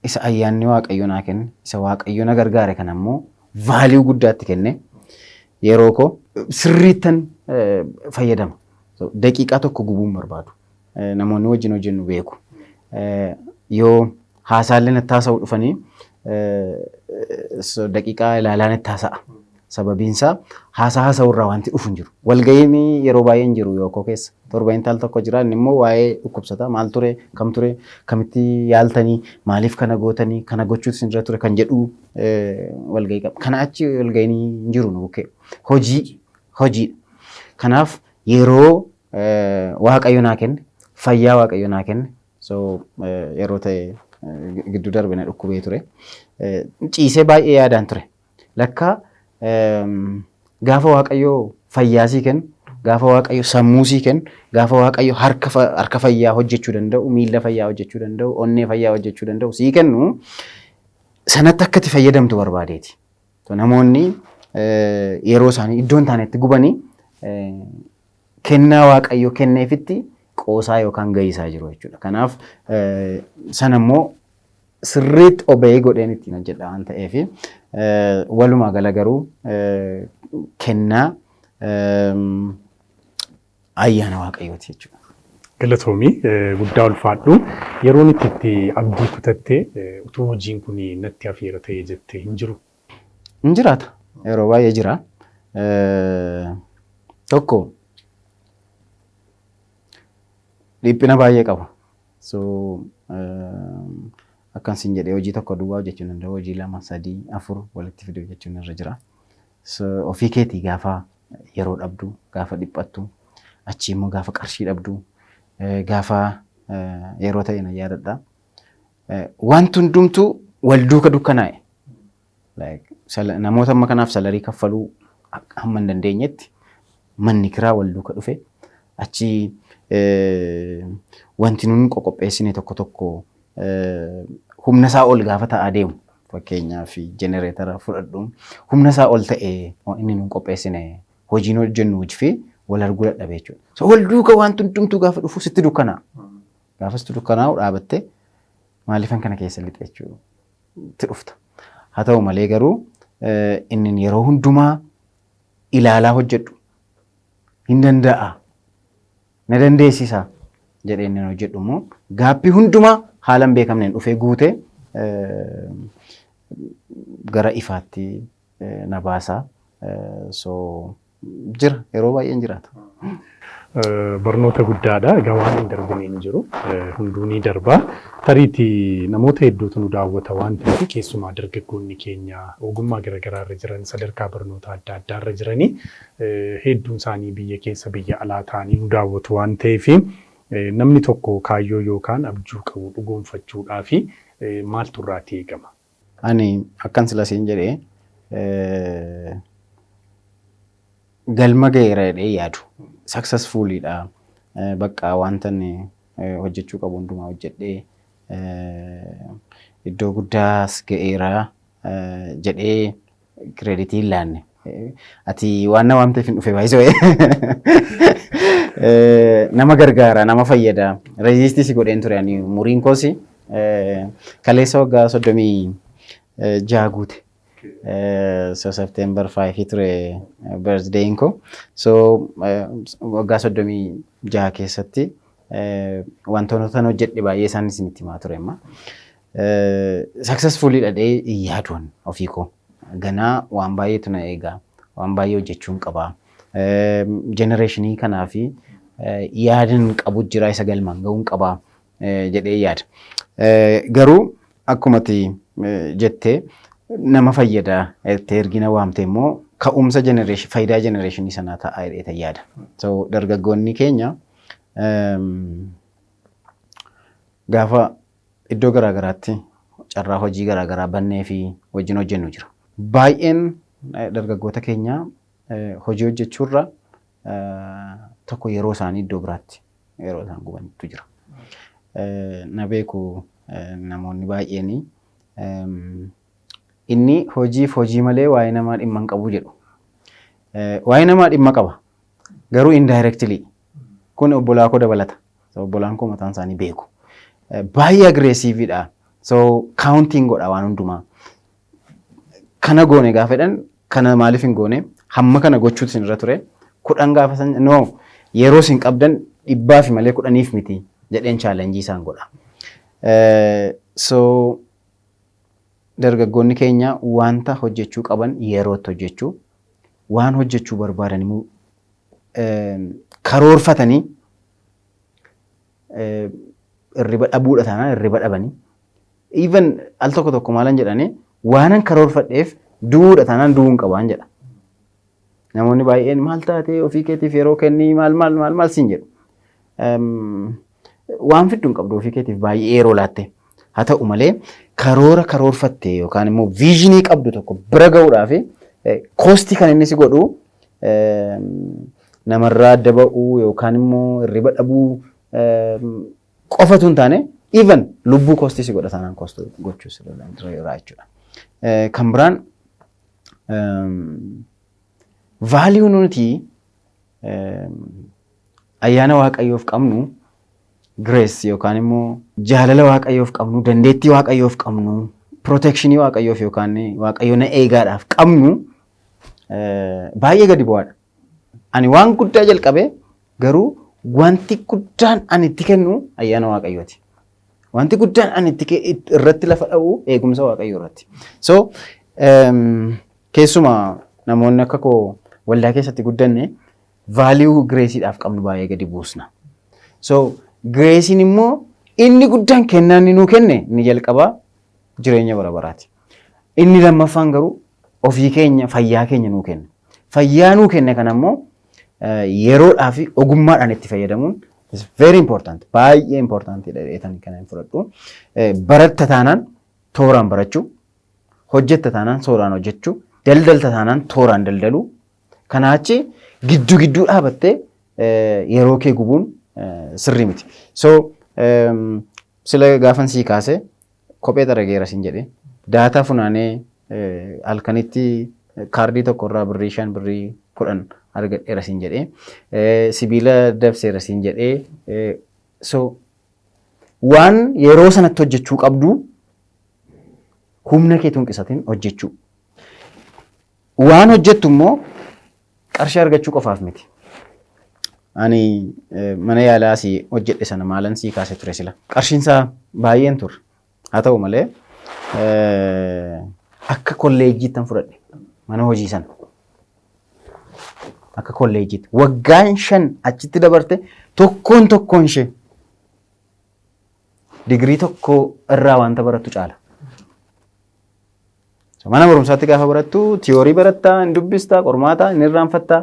Isa ayyaanni Waaqayyoo naa kenne, isa Waaqayyoo na gargaare kana immoo vaaliyuu guddaatti kenne yeroo koo sirriittan fayyadama. Daqiiqaa tokko gubuun barbaadu. Namoonni wajjin hojjennu beeku. Yoo haasaallee natti haasa'uu dhufanii daqiiqaa ilaalaan natti haasa'a. Sababiinsaa haasa'uu irraa wanti dhufu hin jiru. Walga'iin yeroo baay'ee hin jiru yookoo keessa. Torba intal tokko jira inni immoo waa'ee dhukkubsataa maal ture, kamitti yaaltanii, maaliif kana gootanii, kana gochuutu isin irra ture kan jedhu walga'ii qaba. Kana achi walga'iin hin jiru nu bukkee. hojiidha. Kanaaf yeroo waaqayyo naa kenne fayyaa waaqayyo naa kenne yeroo ta'e gidduu darbe na dhukkubee ture. Ciisee baay'ee yaadaan ture. Lakkaa gaafa waaqayyo fayyaa sii kennu, gaafa waaqayyo sammuu sii kennu, gaafa waaqayyo harka fayyaa hojjechuu danda'u, miila fayyaa hojjechuu danda'u, onnee fayyaa hojjechuu danda'u sii kennu sanatti akka itti fayyadamtu barbaadeeti. Namoonni yeroo isaanii iddoo hin taanetti gubanii kennaa waaqayyo kenneefitti qoosaa yookaan gahisaa jiru jechuudha. Kanaaf sanammoo sirriitti obeyee godheen ittiin hojjedha waan ta'eef walumaa gala garuu kennaa ayyaana waaqayyooti jechuudha. Galatoomii guddaa ulfaadhu. Yeroon itti abdii kutattee utuu hojiin kun natti hafeera ta'ee jettee hin jiru? Hin jiraata. Yeroo baay'ee jira. Tokko dhiphina baay'ee qaba. Akkan sin jedhee hojii tokko duwwaa hojjechuu danda'u, hojii 2, 3, 4 walitti fiduu jechuun irra jira. Ofii keetii gaafa yeroo dhabdu, gaafa dhiphattu, achii immoo gaafa qarshii dhabdu, gaafa yeroo ta'e na yaadadha. Wanti hundumtuu wal duuka dukkanaa'e. Namoota amma kanaaf salarii kaffaluu hamma hin dandeenyetti manni kiraa wal duuka dhufe achii wanti nuun qopheessine tokko tokko humna isaa ol gaafa ta'aa deemu fakkeenyaaf jenereetara fudhadhu humna isaa ol ta'e inni nuun qopheessine hojiin hojjennu hojii wal arguu dadhabee jechuudha. Wal duuka wanti hundumtuu gaafa dhufu sitti dukkanaa. Gaafa sitti dukkanaa dhaabattee maaliifan kana keessa lixe jechuudha dhufta. Haa ta'u malee garuu inni yeroo hundumaa ilaalaa hojjedhu hin danda'a. Na dandeessisa jedhee inni hojjedhu immoo gaaffii hundumaa haala hin beekamneen dhufee guutee gara ifaatti na baasaa. Jira yeroo baay'een jiraata. Barnoota guddaadha. Egaa waan hin darbine hin jiru. Hunduu ni darba. Tariitii namoota hedduutu nu daawwata waan ta'eef keessumaa dargaggoonni keenya ogummaa garaagaraa irra jiran sadarkaa barnoota adda addaa irra jiranii hedduun isaanii biyya keessa biyya alaa ta'anii nu daawwatu waan ta'eef namni tokko kaayyoo yookaan abjuu qabu dhugoomfachuudhaa fi maaltu irraati eegama? Ani akkan silasiin jedhee galma ga'eera jedhee yaadu. Successfulidha. Bakka wanta hojjechuu qabu hundumaa hojjedhee iddoo guddaas ga'eera jedhee kireeditii hin laanne. Ati waan na waamteef hin dhufe baay'isoo nama gargaara, nama fayyada. Reejistii si godheen ture ani umuriin koosi kaleessa waggaa 36 guute. September 5 ture birthday ko. Waggaa 36 keessatti wantoota hojjedhe baay'ee isaanis itti himaa ture amma. Successfully dhadhee yaaduun ofii koo. Ganaa waan baay'eetu na eegaa. Waan baay'ee hojjechuun qabaa. Generationii kanaa fi yaadin qabu jira isa galmaan ga'uun qabaa jedhee yaada. Garuu akkumatti jettee nama fayyada ergina waamte immoo ka'umsa faayidaa generation sanaa ta'aa jedhee yaada. Dargaggoonni keenya gaafa iddoo garaagaraatti carraa hojii garaagaraa bannee fi wajjin hojjennu jira. Baay'een dargaggoota keenya hojii hojjechuurra tokko yeroo isaanii iddoo biraatti yeroo isaan gubantu jira. Na beeku namoonni baay'een inni hojiif hojii malee waa'ee namaa dhimma hin qabu jedhu. Waa'ee namaa dhimma qaba. Garuu indirectly kun obbolaa koo dabalata. Obbolaan koo mataan isaanii beeku. Baay'ee aggressiividha. Counting godha waan hundumaa. Kana goone gaafa jedhan kana maaliif hin goone hamma kana gochuutu isin irra ture 10 gaafa san no yeroo isin qabdan 100 malee 10 miti jedheen challenge isaan godha. Dargaggoonni keenya wanta hojjechuu qaban yerootti hojjechuu waan hojjechuu barbaadan immoo karoorfatanii irriba dhabuudha taanaan irriba dhabanii even al tokko maalan jedhanii waanan karoorfadheef duudha taanaan du'uun qabaan jedha. Namoonni baay'een maal taatee ofii keetiif yeroo kennii maal siin jedhu. Waan fiddu hin qabdu ofii keetiif baay'ee yeroo laatte. Haa ta'u malee karoora karoorfattee yookaan immoo viizinii qabdu tokko bira ga'uudhaaf koostii kan inni si godhu namarraa adda ba'uu yookaan immoo hirriba dhabuu qofatu hin taane even lubbuu koostii si godha taanaan koostii gochuu si irraa jechuudha. Kan biraan vaaliyuu nuti ayyaana waaqayyoof qabnu grace yookaan immoo jaalala waaqayyoof qabnu dandeettii waaqayyoof qabnu protection waaqayyoof yookaan waaqayyo na eegaadhaaf qabnu baay'ee gadi bu'aadha. Ani waan guddaa jalqabee garuu wanti guddaan ani itti kennu ayyaana waaqayyooti. Wanti guddaan ani irratti lafa dha'u eegumsa waaqayyoo irratti. So keessumaa namoonni akka koo waldaa keessatti guddanne value graceedhaaf qabnu baay'ee gadi buusna. So gracein immoo inni guddaan kennaan nuu kenne inni jalqabaa jireenya bara baraati. Inni lammaffaan garuu ofii keenya fayyaa keenya nuu kenne. Fayyaa nuu kenne kana immoo yeroodhaa fi ogummaadhaan itti fayyadamuun is very important. Baay'ee important jedheetan kan hin fudhadhu. Baratta taanaan tooraan barachuu, hojjetta taanaan tooraan hojjechuu, daldalta taanaan tooraan daldaluu. Kanaa achi gidduu dhaabattee yeroo kee gubuun sirrii miti. So sila gaafan sii kaase kophee xarageera siin jedhee daataa funaanee halkanitti kaardii tokko irraa birrii 5 birrii 10 argadheera siin jedhee sibiila dabseera siin jedhee so waan yeroo sanatti hojjechuu qabdu humna kee tunqisatiin hojjechuu. Waan hojjettu immoo qarshii argachuu qofaaf miti. Ani mana yaalaa si hojjedhe sana maalan sii kaase ture sila. Qarshiinsaa baay'een ture. Haa ta'u malee akka kolleejjiittan fudhadhe mana hojii sana. Akka kolleejjiitti waggaan 5 achitti dabarte tokkoon ishee digirii tokko irraa wanta barattu caala. Mana barumsaatti gaafa barattu tiyoorii barattaa, hin dubbistaa, qormaataa, hin irraanfattaa.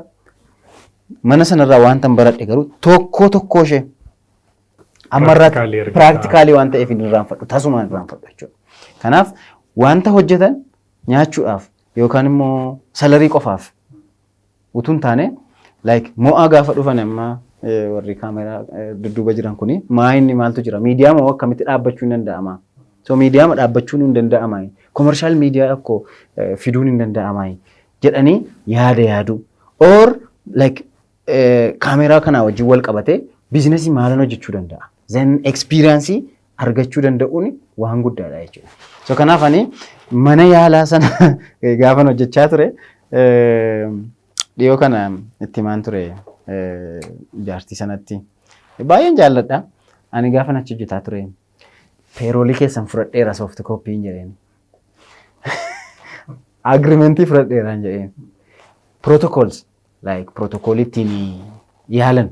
Mana sanarraa wanta baradhe garuu tokko ishee ammarratti piraaktikaalii waan ta'eef hin irraanfadhu tasumaan irraanfadhu jechuudha. Kanaaf wanta hojjetan nyaachuudhaaf yookaan immoo salarii qofaaf utuu hin taane like mo'aa gaafa dhufan amma warri kaameraa dudduuba jiran kuni maayinni maaltu jira miidiyaa moo akkamitti dhaabbachuu hin danda'ama. So miidiyaa dhaabbachuun hin danda'ama. Commercial media akko fiduun hin danda'ama jedhanii yaadu. Or like kaameraa kana wajjin wal qabatee biizinasii maalan hojjechuu danda'a. Then experience argachuu danda'uun waan guddaadha jechuudha. So kanaaf ani mana yaalaa sana gaafan hojjechaa ture dhiyoo kana itti maan ture jaartii sanatti baay'een jaalladha. Ani gaafan achi hojjetaa ture peeroolii keessan fudhadheera soft copy hin jedheen. Agreementii fudhadheera hin jedheen. Protocols like protocol ittiin yaalan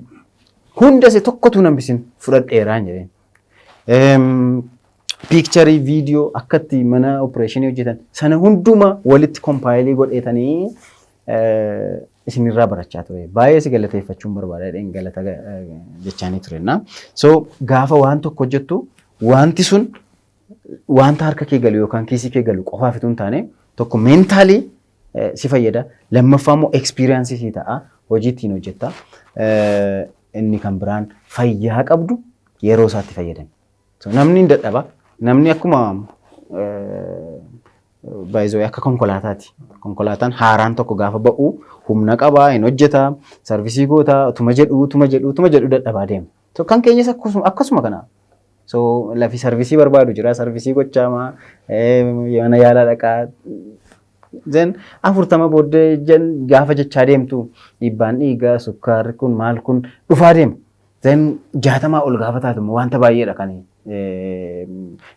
hunda se tokkotu nambisin fudhadheera hin jedheen. Picture video akkatti mana operation hojjetan sana hunduma walitti compile godheetanii isinirraa barachaa ture. Baay'ee si galateeffachuun barbaadaadhaan galata jechaanii turenna. So gaafa waan tokko hojjettu wanti sun wanta harka kee galu yookaan kiisii kee galu qofaaf itoo hin taane tokko mentaalii si fayyada. Lammaffaa immoo experience si ta'a. Hojii ittiin hojjetta. Inni kan biraan fayyaa qabdu yeroo isaatti fayyadami. So namni hin dadhaba. Namni akkuma baay'ee akka konkolaataati. Konkolaataan haaraan tokko gaafa ba'u humna qabaa hin hojjeta. Sarvisii goota utuma jedhu dadhabaa deema. So kan keenyas akkasuma kana. So lafi sarvisii barbaadu jira. Sarvisii gochaama. Mana yaalaa dhaqaa. Then 40 booddee gaafa jechaa deemtu dhiibbaan dhiigaa sukkaarri kun maal kun dhufaa deema. Then 60 ol gaafa taatu wanta baay'eedha kan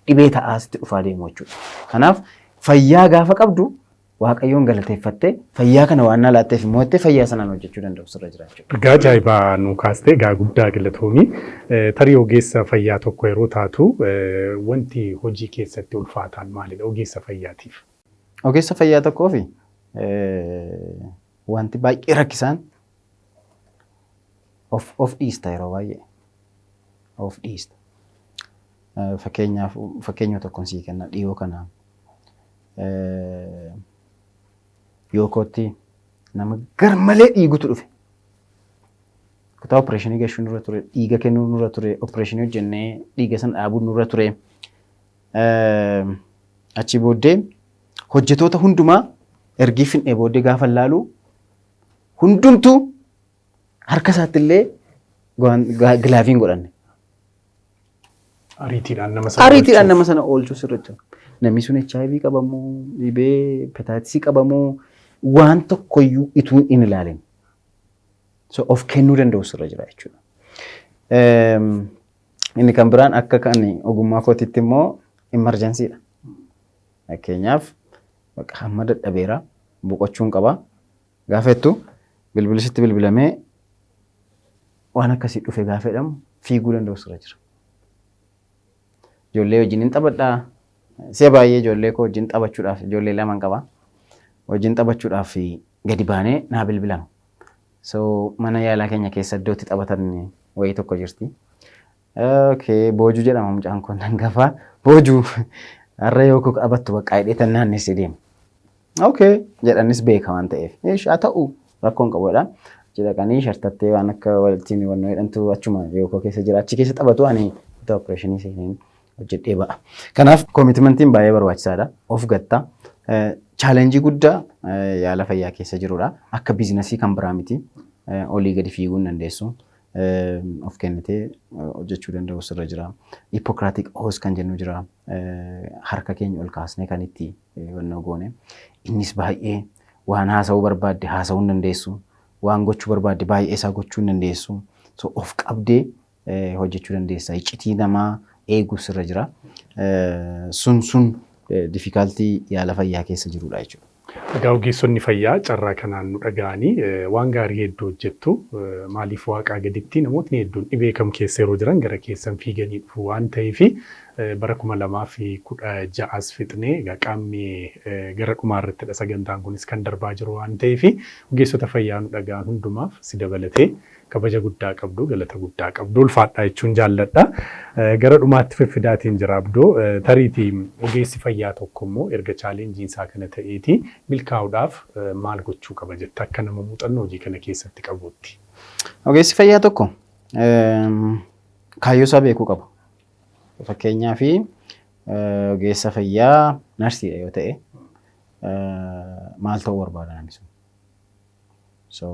dhibee ta'aasitti dhufaa deemu jechuudha. Kanaaf fayyaa gaafa qabdu waaqayyoon galateeffattee fayyaa kana waan na laatteef immoo itti fayyaa sanaan hojjechuu danda'u sirra jira jechuudha. Egaa ajaa'ibaa nu kaastee egaa guddaa galatoomii tarii ogeessa fayyaa tokko yeroo taatu wanti hojii keessatti ulfaataan maalidha ogeessa fayyaatiif? Ogeessa fayyaa tokkoof wanti baay'ee rakkisaan of dhiista yeroo baay'ee of dhiista. Fakkeenya tokkoon sii kenna dhiyoo kana yoo kootti nama garmalee dhiigutu dhufe. Kutaa opereeshinii gashuun nurra ture, dhiiga kennuun nurra ture, opereeshinii hojjennee dhiiga san dhaabuun nurra ture. Achi booddee hojjetoota hundumaa ergii finnee booddee gaafa laalu hundumtuu harka isaatti illee gilaafiin godhanne. Ariitiidhaan nama sana oolchuu sirriitti. Namni sun HIV qabamuu, dhibee hepatitis qabamuu waan tokkoyyuu ituu hin ilaalin. So of kennuu danda'u sirra jira jechuudha. Inni kan biraan akka kan ogummaa kootiitti immoo emergencyidha. Fakkeenyaaf hamma dadhabeera boqochuun qaba. Gaafa jettu bilbilisitti bilbilamee waan akkasii dhufe gaafa jedhamu fiiguu danda'u sirra jira. Ijoollee wajjin hin taphadhaa. See baay'ee ijoollee koo wajjin taphachuudhaaf ijoollee lama qaba. Wajjin taphachuudhaaf gadi baanee naa bilbilama. So mana yaalaa keenya keessa iddootti taphatan wayii tokko jirti. Okay, boojuu jedhama mucaan kun hangafaa. Boojuu har'a yoo qabattu bakka hidheetan naannessi deema. Okay, jedhanis beeka waan ta'eef. Haa ta'u rakkoon qabuudha. Jedhaqanii shartattee waan akka walittiin wannoo jedhamtu achuma yoo keessa jira. Achi keessa taphatu ani kutaa opereeshinii seeneen hojjedhee ba'a. Kanaaf koomitmentiin baay'ee barbaachisaadha. Of gatta. Chaalenjii guddaa yaala fayyaa keessa jirudha. Akka biizinasii kan biraa miti. Olii gadi fiiguu hin dandeessu. Of kennitee hojjechuu danda'u sirra jira. Hippokraatik oos kan jennu jira. Harka keenya ol kaasnee kan itti wannoo goone. Innis baay'ee waan haasa'uu barbaadde haasa'uu hin dandeessu. Waan gochuu barbaadde baay'ee isaa gochuu hin dandeessu. So of qabdee hojjechuu dandeessa. Iccitii namaa eeguu sirra jira. Sun difficultii yaala fayyaa keessa jirudha jechuudha. Egaa ogeessonni fayyaa carraa kanaan nu dhaga'anii waan gaarii hedduu hojjettu. Maaliif waaqaa gaditti namootni hedduun dhibee kam keessa yeroo jiran gara keessan fiiganii dhufu waan ta'eef bara 2016 fixnee qaamni gara dhumaa irrattidha sagantaan kunis kan darbaa jiru waan ta'eef ogeessota fayyaa nu dhaga'an hundumaaf si dabalatee kabaja guddaa qabdu, galata guddaa qabdu, ulfaadhaa jechuun jaalladha. Gara dhumaatti fiffidaatiin jira abdoo tariitii ogeessi fayyaa tokko immoo erga chaalenjiin isaa kana ta'eeti milkaa'uudhaaf maal gochuu qaba jetta akka nama muuxannoo hojii kana keessatti qabuutti. Ogeessi fayyaa tokko kaayyoo isaa beekuu qaba. Fakkeenyaaf ogeessa fayyaa narsiidha yoo ta'e maal ta'uu barbaada namni sun? So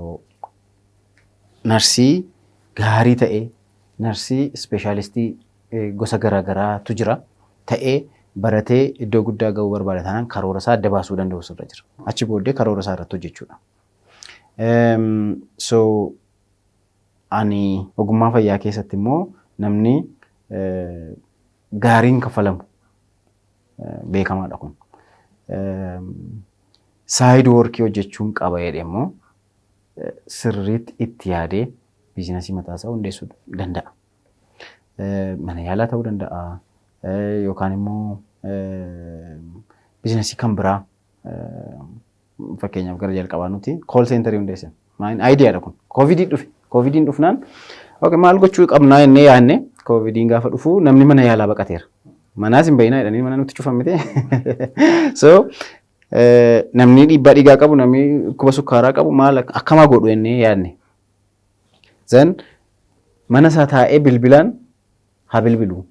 narsii gaarii ta'e narsii ispeeshaalistii gosa garaagaraatu jira ta'ee baratee iddoo guddaa ga'uu barbaada taanaan karoora isaa adda baasuu danda'u sirra jira. Achi booddee karoora isaa irratti hojjechuudha. So ani ogummaa fayyaa keessatti immoo namni gaariin kaffalamu beekamaadha kun. Saayid woorkii hojjechuun qaba jedhee immoo sirriitti itti yaadee biizinasii mataa isaa hundeessuu danda'a. Mana yaalaa ta'uu danda'a yookaan immoo biizinasii kan biraa fakkeenyaaf gara jalqabaa nuti kool seenterii hundeessan. Aayidiyaadha kun. Koovidiin dhufe. Koovidiin dhufnaan maal gochuu qabnaa jennee yaadne koovidiin gaafa dhufu namni mana yaalaa baqateera. Manaas hin bayinaa jedhanii mana nutti cufan miti. So namni dhiibbaa dhiigaa qabu, namni dhukkuba sukkaaraa qabu maal akkamaa godhu jennee yaadne. Zan mana isaa taa'ee bilbilaan haa bilbilu.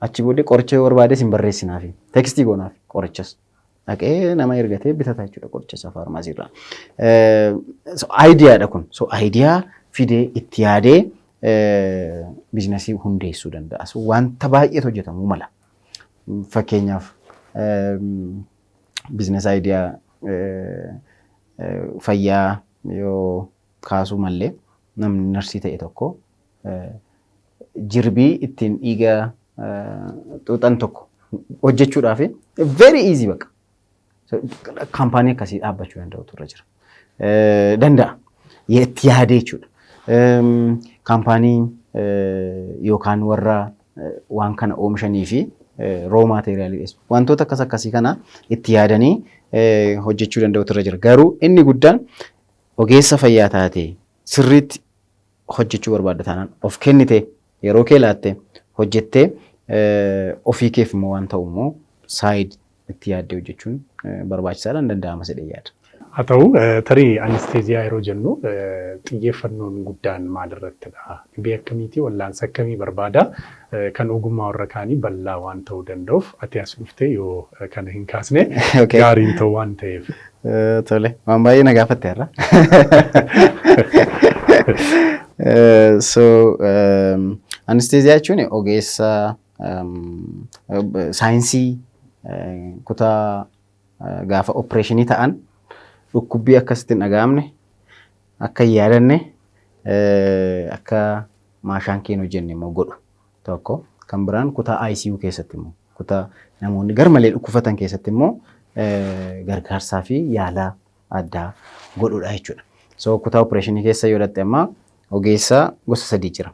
Achi booddee qoricha yoo barbaade sin barreessinaafi. Tekstii goonaaf qorichas. Dhaqee nama ergatee bitataa jechuudha qoricha isaa faarmaasiirraa. So aayidiyaadha kun. So aayidiyaa fidee itti yaadee biizinasii hundeessuu danda'a. So wanta baay'eetu hojjetamuu mala. Fakkeenyaaf biizinasii aayidiyaa fayyaa yoo kaasuu mallee namni narsii ta'e tokko jirbii ittiin dhiiga xuuxan tokko hojjechuudhaaf very easy baqa. Kaampaanii akkasii dhaabbachuu danda'u turre jira. Danda'a. Itti yaadee jechuudha. Kaampaanii yookaan warra waan kana oomishanii fi roo maateeriyaalii wantoota akkas akkasii kana itti yaadanii hojjechuu danda'u turre jira. Garuu inni guddaan ogeessa fayyaa taate sirriitti hojjechuu barbaadda taanaan of kennite yeroo kee laatte hojjettee ofii keef immoo waan ta'u immoo saayid itti yaaddee hojjechuun barbaachisaadhaan danda'ama jedhee yaada. Haa ta'u tarii anesteeziyaa yeroo jennu xiyyeeffannoon guddaan maalirrattidha? Dhibee akkamiitii wallaansa akkamii barbaada? Kan ogummaa warra kaanii bal'aa waan ta'uu danda'uuf ati as dhuftee yoo kana hin kaasne gaariin ta'u waan ta'eef. Tole, waan baay'ee na gaafatteerra. So anesteeziyaa jechuun ogeessa saayinsii kutaa gaafa opereeshinii ta'an dhukkubbii akkasitti hin dhaga'amne akka hin yaadanne akka maashaan keenya hojjenne immoo godhu tokko kan biraan kutaa ICU keessatti immoo kutaa namoonni garmalee dhukkufatan keessatti immoo gargaarsaa fi yaalaa addaa godhudha jechuudha. So kutaa opereeshinii keessa yoo dhatte amma ogeessa gosa sadii jira.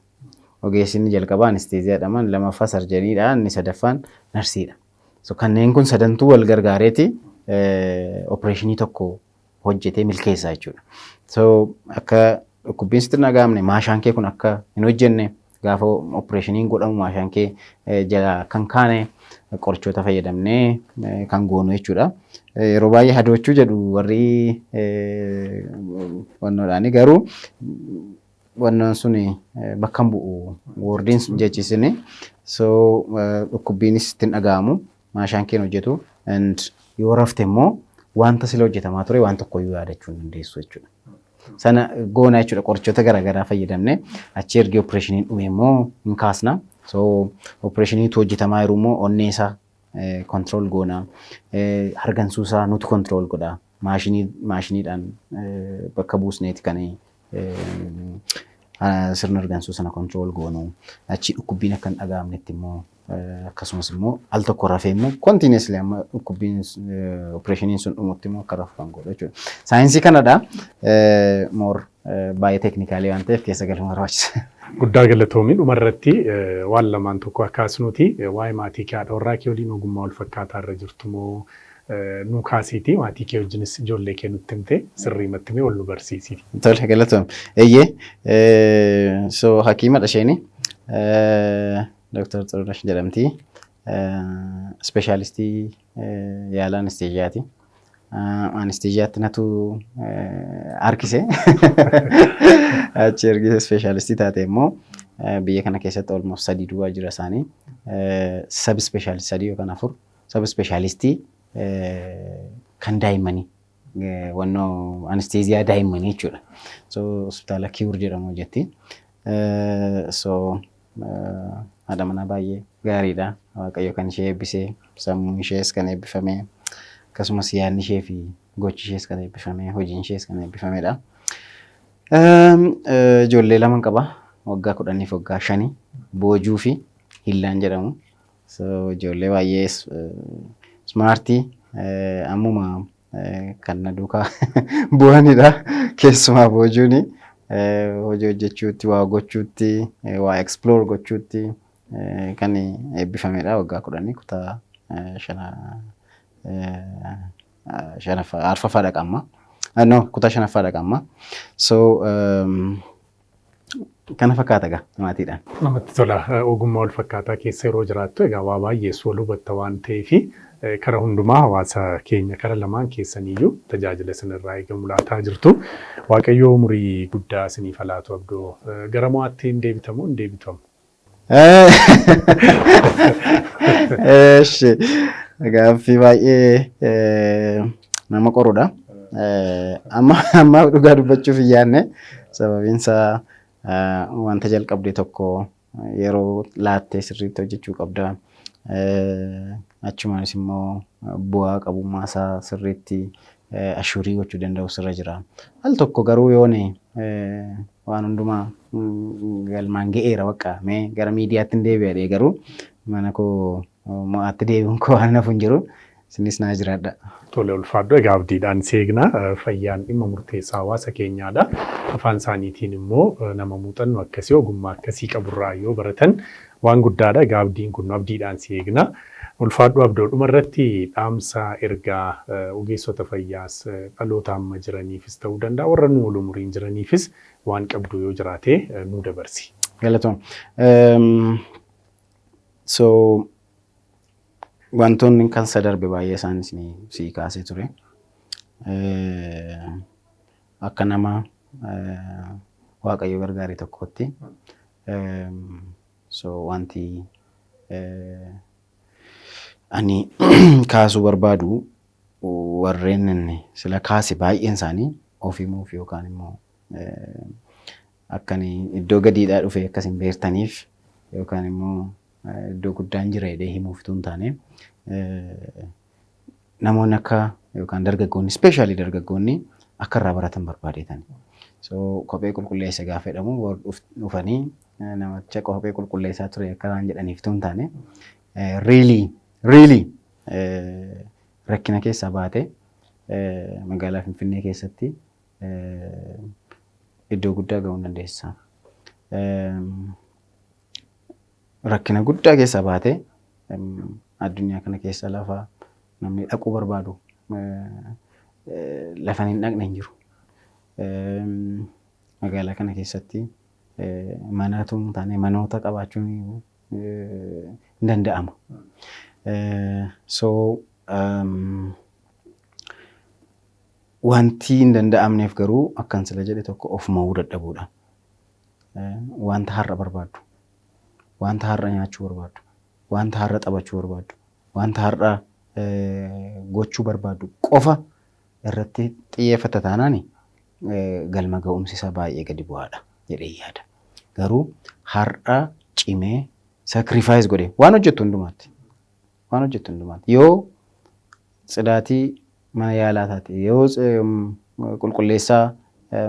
Ogeessi inni jalqabaa anesteeziyaadha, lammaffaa sarjaniidha, inni sadaffaan narsiidha. So kanneen kun sadantuu wal gargaareeti opereeshinii tokko hojjetee milkeessaa jechuudha. So akka dhukkubbiin sitti hin dhaga'amne maashaan kee kun akka hin hojjenne gaafa opereeshiniin godhamu maashaan kee jala kan kaane qorichoota fayyadamnee kan goonu jechuudha. Yeroo baay'ee hadoochuu jedhu warri wannoodhaani garuu wannoon sun bakka bu'u woordiin jechisini. So dhukkubbiinis ittiin dhaga'amu maashaan keen hojjetu and yoo rafte immoo wanta sila hojjetamaa ture waan tokkoyyuu yaadachuu hin dandeessu jechuudha. Sana goona jechuudha qorichoota garaagaraa fayyadamne achi ergi opereeshiniin dhume immoo hin kaasna. So opereeshiniitu hojjetamaa jiru immoo onneesaa control goona. Hargansuusaa nuti control godha. Maashiniidhaan bakka buusneeti kan sirna hargansuu sana control goonu. Achi dhukkubbiin akka hin dhaga'amnetti immoo akkasumas immoo al tokko rafee immoo continuously amma dhukkubbiin opereeshiniin sun dhumutti immoo akka rafu kan godhu jechuudha. Saayinsii kanadha. More baay'ee teeknikaalii waan ta'eef keessa galuu barbaachisa. Guddaa galatoomi dhumarratti waan lamaan tokko akkaasnuti waa'ee maatii kee haadha warraa kee waliin ogummaa wal fakkaataa irra jirtu moo nu kaasiiti maatii kee wajjinis ijoollee kee nutti himte sirriimatti mee wal nu barsiisiti. Tole galatoom. Eeyyee so hakiimadha isheeni. Dr. Xurunesh jedhamti. Speeshaalistii yaala anesteeziyaati. Anesteeziyaatti natu harkise. Achi ergi speeshaalistii taate immoo biyya kana keessatti almost 3 duwwaa jira isaanii. Sab speeshaalistii 3 yookaan 4 sab speeshaalistii kan daa'immanii wannoo anesteeziyaa daa'immanii jechuudha. So hospitaala Kiwur jedhamu jetti. So haadha manaa baay'ee gaariidha. Waaqayyo kan ishee eebbisee sammuun ishees kan eebbifame akkasumas yaadni ishee fi gochi ishees kan eebbifame hojiin ishees kan eebbifamedha. Ijoollee lama qaba. Waggaa 10 fi waggaa 5 Boojuu fi Hillaan jedhamu. So ijoollee baay'ee smartii ammuma kan na duukaa bu'anidha. Keessumaa Boojuuni hojii hojjechuutti waa gochuutti waa explore gochuutti kan eebbifamedha. Waggaa 10 kutaa 5 dhaqamma. No kutaa 5 dhaqamma. So kana fakkaata egaa maatiidhaan. Namatti tola. Ogummaa wal fakkaataa keessa yeroo jiraattu egaa waa baay'ees wal hubatta waan ta'eefi kara hundumaa hawaasa keenya kara lamaan keessaniyyuu tajaajila isinirraa eegamu laataa jirtu. Waaqayyoo umurii guddaa isiniif laatu abdoo gara mo'aatti hin deebitamu hin deebitamu. Eesh gaaffii baay'ee nama qorudha. Amma dhugaa dubbachuuf hin yaadne sababiinsaa wanta jalqabde tokko yeroo laattee sirriitti hojjechuu qabda. Achumaanis immoo bu'aa qabummaa isaa sirriitti ashuurii gochuu danda'u sirra jira. Al tokko garuu yoone waan hundumaa galmaan ga'eera bakka mee gara miidiyaatti hin deebi'adhee garuu mana koo mo'aatti deebi'uun koo waan nafu hin jiru. isinis naa jiraadha. Tole ulfaadhu egaa abdiidhaan seegnaa fayyaan dhimma murteessaa hawaasa keenyaadha. Afaan isaaniitiin immoo nama muuxannoo akkasii ogummaa akkasii qaburraa yoo baratan waan guddaadha. Egaa abdiin kun abdiidhaan seegnaa. Ulfaadhu abdoodhuma irratti dhaamsa ergaa ogeessota fayyaas dhaloota amma jiraniifis ta'uu danda'a warra nu wal umuriin jiraniifis waan qabdu yoo jiraate nu dabarsi. Galatoom. So wantoonni kan sadarbe baay'ee isaanis si kaasee ture. Akka nama waaqayyo gargaaree tokkotti so wanti ani kaasuu barbaadu warreen sila kaase baay'een isaanii ofiimuuf yookaan immoo akkani iddoo gadiidhaa dhufee akkasiin beertaniif yookaan immoo iddoo guddaan jira jedhee himuuf tun taane namoonni akka yookaan dargaggoonni ispeeshaalii dargaggoonni akka irraa baratan barbaadeetan. So kophee qulqulleessa gaafa jedhamu dhufanii namicha kophee qulqulleessaa ture akka waan jedhaniif tun taane really rakkina keessaa baate magaalaa Finfinnee keessatti iddoo guddaa ga'uu dandeessa. Rakkina guddaa keessaa baate addunyaa kana keessa lafa namni dhaquu barbaadu lafa hin dhaqne hin jiru. Magaalaa kana keessatti manatu taane manoota qabaachuun hin danda'ama. So wanti hin danda'amneef garuu akkan sila jedhe tokko of mo'uu dadhabuudha. Wanta har'a barbaadu, wanta har'a nyaachuu barbaadu, wanta har'a taphachuu barbaadu, wanta har'a gochuu barbaadu qofa irratti xiyyeeffata taanaani galma ga'umsi isaa baay'ee gadi bu'aadha jedhee yaada. Garuu har'a cimee sacrifice godhe waan hojjettu hundumaatti. Waan hojjettu hundumaatti. Yoo cidaatii mana yaalaa taate, yoo qulqulleessaa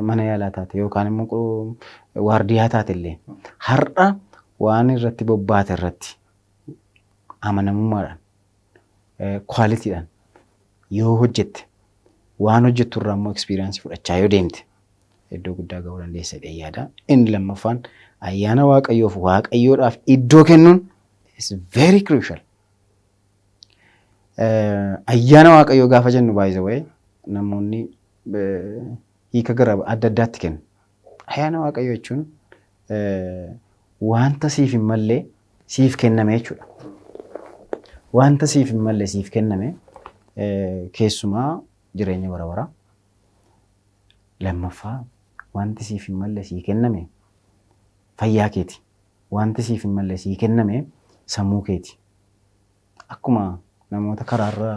mana yaalaa taate yookaan immoo waardiyaa taate illee har'a waan irratti bobbaate irratti amanamummaadhaan kwaalitiidhaan yoo hojjette waan hojjettu irraa immoo ekspiriiyaansii fudhachaa yoo deemte iddoo guddaa ga'uu dandeessa jedhee yaada. Inni lammaffaan ayyaana waaqayyoof waaqayyoodhaaf iddoo kennuun is very crucial. Ayyaana waaqayyoo gaafa jennu by the way namoonni hiika gara adda addaatti kennu. Ayyaana waaqayyoo jechuun wanta siif hin malle siif kenname jechuudha. Wanta siif hin malle siif kenname keessumaa jireenya bara baraa. Lammaffaa wanti siif hin malle sii kenname fayyaa keeti. Wanti siif hin malle sii kenname sammuu keeti. Akkuma namoota karaarra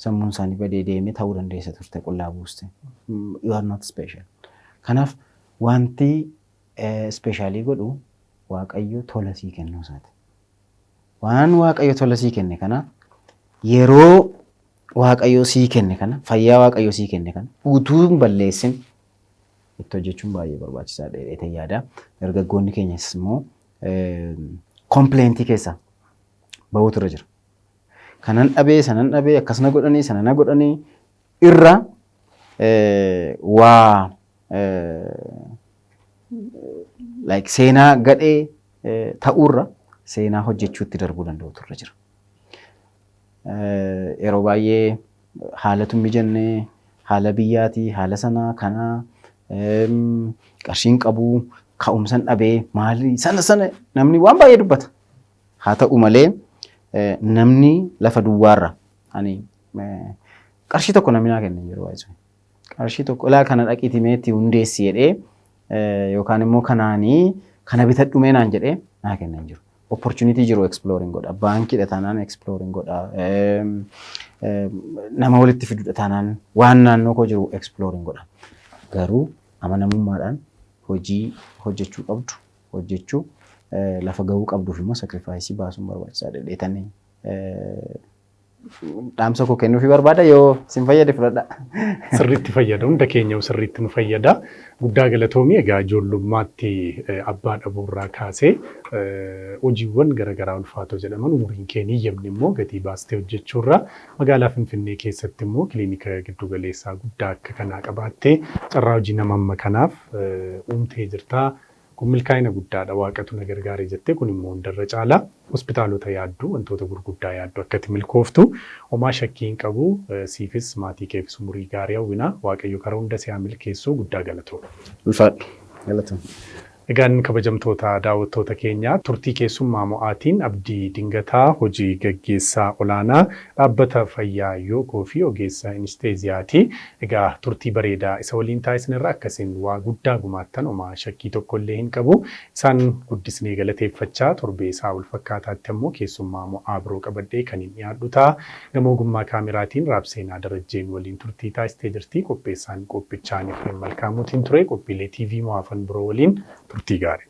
sammuun isaanii badee deemee ta'uu dandeessa turte qullaa buuste. You are not special. Kanaaf wanti specialii godhu waaqayyo tola sii kennuu isaati. Waan waaqayyo tola sii kenne kana yeroo waaqayyo sii kenne kana fayyaa waaqayyo sii kenne kana utuu hin balleessin itti hojjechuun baay'ee barbaachisaadha jedhee yaada. Dargaggoonni keenyas immoo kompleentii keessa bahuutu irra jira. Kanan dhabee sanan dhabee akkasana godhanii sanana godhanii irra waa like seenaa gadhee ta'uurra seenaa hojjechuutti darbuu danda'utu irra jira. Yeroo baay'ee haalatu mijannee haala biyyaatii haala sanaa kanaa qarshiin qabuu ka'umsan dhabee maali sana namni waan baay'ee dubbata. Haa ta'u malee namni lafa duwwaarra ani qarshii tokko namni naa kennan yeroo baay'ee qarshii tokko ilaa kana dhaqiitii meetti hundeessi jedhee yookaan immoo kanaanii kana bitadhu mee naan jedhee naa kennan jiru. Opportunity jiru exploring godha. Baankiidha taanaan exploring godha. Nama walitti fidudha taanaan waan naannoo koo jiru exploring godha. Garuu amanamummaadhaan hojii hojjechuu qabdu hojjechuu lafa ga'uu qabduuf immoo sacrifice baasuun barbaachisaadha jedheetanii dhaamsa koo kennuufii barbaada yoo sin fayyade fudhadha. Sirriitti fayyada hunda keenya sirriitti nu fayyada. Guddaa galatoomii egaa ijoollummaatti abbaa dhabuurraa kaasee hojiiwwan garaagaraa ulfaatoo jedhaman umuriin keenya yemni immoo gatii baastee hojjechuurra magaalaa Finfinnee keessatti immoo kiliinika giddu galeessaa guddaa akka kanaa qabaattee carraa hojii nama amma kanaaf uumtee jirtaa. Kun milkaa'ina guddaadha waaqatu na gargaaree jettee kun immoo hundarra caalaa hospitaalota yaadduu wantoota gurguddaa yaadduu akkatti milkooftu homaa shakkii hin qabu siifis maatii keefis umurii gaarii hawwina waaqayyo karaa hunda siyaa milkeessuu guddaa galatoomna. Ulfaadhu galatoomna. Egaan kabajamtoota daawwattoota keenyaa turtii keessummaa mo'aatiin Abdii Dingataa hojii gaggeessaa olaanaa dhaabbata fayyaa Yookoo fi ogeessa inisteeziyaati. Egaa turtii bareedaa isa waliin taasisnerra akkasiin waa guddaa gumaattan homaa shakkii tokkollee hin qabu. Isaan guddisnee galateeffachaa torbee isaa wal fakkaataatti ammoo keessummaa mo'aa biroo qabadhee kan hin dhiyaadhu ta'a. Gama ogummaa kaameraatiin Raabseenaa Darajjeen waliin turtii taasistee jirti. Qopheessaan qophichaan Efreem Malkaamuutiin ture. Qophiilee TV mo'aafan biroo waliin turtii gaarii.